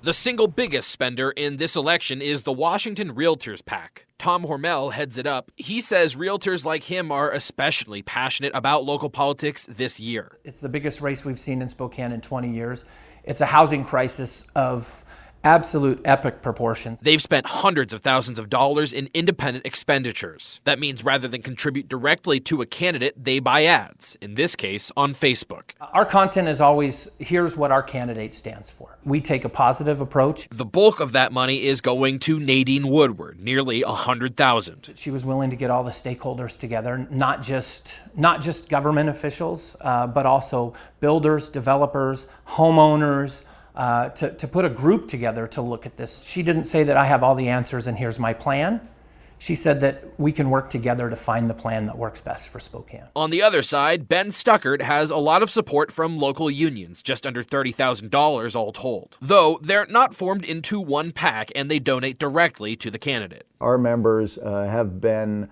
The single biggest spender in this election is the Washington Realtors PAC. Tom Hormel heads it up. He says realtors like him are especially passionate about local politics this year. It's the biggest race we've seen in Spokane in 20 years. It's a housing crisis of absolute epic proportions. They've spent hundreds of thousands of dollars in independent expenditures. That means rather than contribute directly to a candidate, they buy ads, in this case on Facebook. Our content is always, here's what our candidate stands for. We take a positive approach. The bulk of that money is going to Nadine Woodward, nearly $100,000. She was willing to get all the stakeholders together, not just government officials, but also builders, developers, homeowners, to put a group together to look at this. She didn't say that I have all the answers and here's my plan. She said that we can work together to find the plan that works best for Spokane. On the other side, Ben Stuckert has a lot of support from local unions, just under $30,000 all told. Though they're not formed into one PAC and they donate directly to the candidate. Our members have been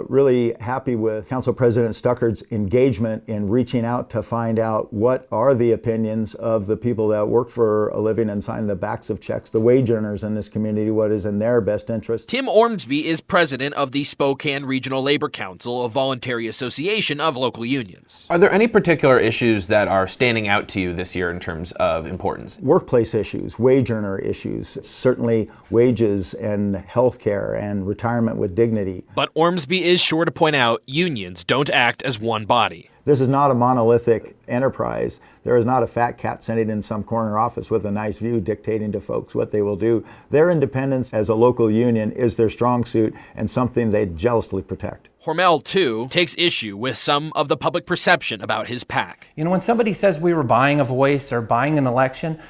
really happy with Council President Stuckert's engagement in reaching out to find out what are the opinions of the people that work for a living and sign the backs of checks, the wage earners in this community, what is in their best interest. Tim Ormsby is president of the Spokane Regional Labor Council, a voluntary association of local unions. Are there any particular issues that are standing out to you this year in terms of importance? Workplace issues, wage earner issues, certainly wages and health care and retirement with dignity. But Ormsby is sure to point out unions don't act as one body. This is not a monolithic enterprise. There is not a fat cat sitting in some corner office with a nice view dictating to folks what they will do. Their independence as a local union is their strong suit and something they jealously protect. Hormel, too, takes issue with some of the public perception about his PAC. You know, when somebody says we were buying a voice or buying an election,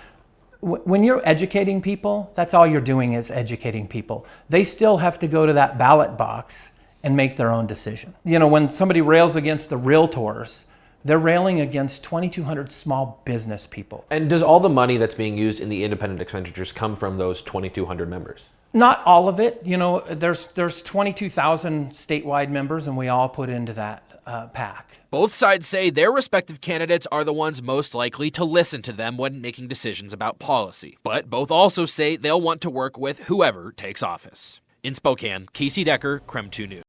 when you're educating people, that's all you're doing is educating people. They still have to go to that ballot box and make their own decision. You know, when somebody rails against the realtors, they're railing against 2,200 small business people. And does all the money that's being used in the independent expenditures come from those 2,200 members? Not all of it. You know, there's 22,000 statewide members, and we all put into that PAC. Both sides say their respective candidates are the ones most likely to listen to them when making decisions about policy. But both also say they'll want to work with whoever takes office. In Spokane, Casey Decker, KREM 2 News.